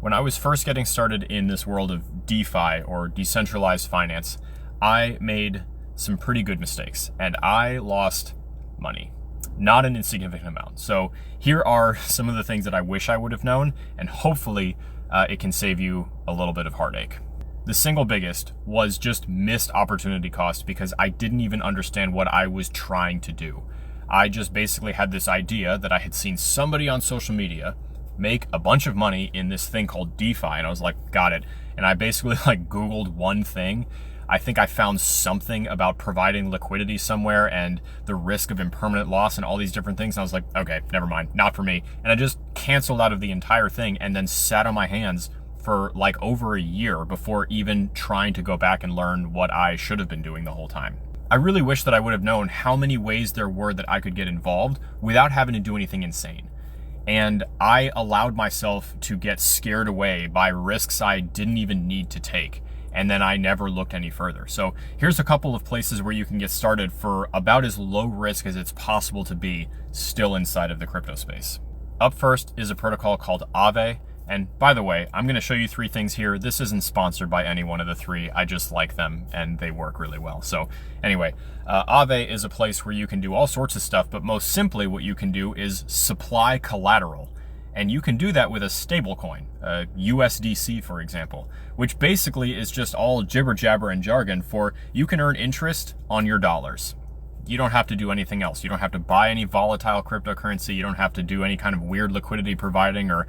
When I was first getting started in this world of DeFi or decentralized finance, I made some pretty good mistakes and I lost money, not an insignificant amount. So here are some of the things that I wish I would have known, and hopefully it can save you a little bit of heartache. The single biggest was just missed opportunity cost because I didn't even understand what I was trying to do. I just basically had this idea that I had seen somebody on social media make a bunch of money in this thing called DeFi, and I was like, got it. And I basically Googled one thing. I think I found something about providing liquidity somewhere and the risk of impermanent loss and all these different things. And I was like, okay, never mind, not for me. And I just canceled out of the entire thing and then sat on my hands for over a year before even trying to go back and learn what I should have been doing the whole time. I really wish that I would have known how many ways there were that I could get involved without having to do anything insane. And I allowed myself to get scared away by risks I didn't even need to take. And then I never looked any further. So here's a couple of places where you can get started for about as low risk as it's possible to be still inside of the crypto space. Up first is a protocol called Aave. And by the way, I'm going to show you three things here. This isn't sponsored by any one of the three. I just like them and they work really well. So anyway, Aave is a place where you can do all sorts of stuff, but most simply what you can do is supply collateral. And you can do that with a stable coin, USDC, for example, which basically is just all jibber jabber and jargon for you can earn interest on your dollars. You don't have to do anything else. You don't have to buy any volatile cryptocurrency. You don't have to do any kind of weird liquidity providing or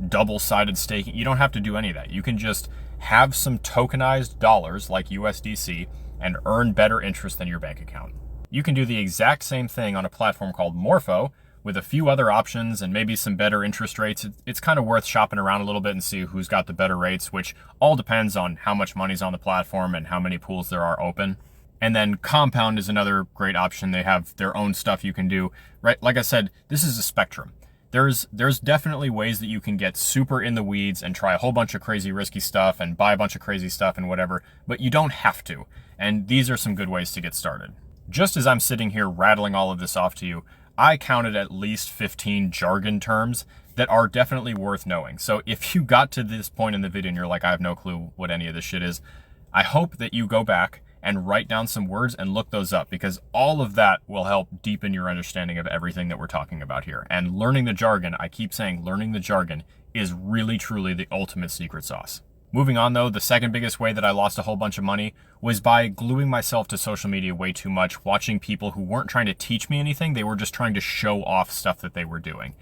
double-sided staking. You don't have to do any of that. You can just have some tokenized dollars like USDC and earn better interest than your bank account. You can do the exact same thing on a platform called Morpho with a few other options and maybe some better interest rates. It's kind of worth shopping around a little bit and see who's got the better rates, which all depends on how much money's on the platform and how many pools there are open. And then Compound is another great option. They have their own stuff you can do, right? Like I said, this is a spectrum. There's definitely ways that you can get super in the weeds and try a whole bunch of crazy risky stuff and buy a bunch of crazy stuff and whatever, but you don't have to. And these are some good ways to get started. Just as I'm sitting here rattling all of this off to you, I counted at least 15 jargon terms that are definitely worth knowing. So if you got to this point in the video and you're like, I have no clue what any of this shit is, I hope that you go back and write down some words and look those up, because all of that will help deepen your understanding of everything that we're talking about here. And learning the jargon, I keep saying learning the jargon is really truly the ultimate secret sauce. Moving on though, the second biggest way that I lost a whole bunch of money was by gluing myself to social media way too much, watching people who weren't trying to teach me anything, they were just trying to show off stuff that they were doing.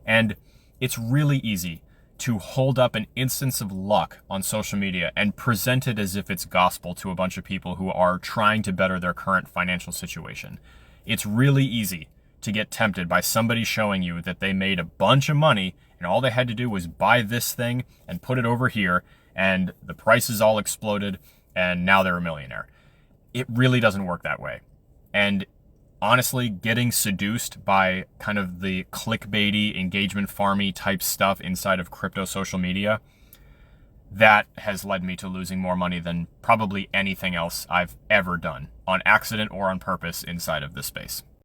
And it's really easy to hold up an instance of luck on social media and present it as if it's gospel to a bunch of people who are trying to better their current financial situation. It's really easy to get tempted by somebody showing you that they made a bunch of money and all they had to do was buy this thing and put it over here and the prices all exploded and now they're a millionaire. It really doesn't work that way. And honestly, getting seduced by kind of the clickbaity, engagement farmy type stuff inside of crypto social media, that has led me to losing more money than probably anything else I've ever done, on accident or on purpose, inside of this space.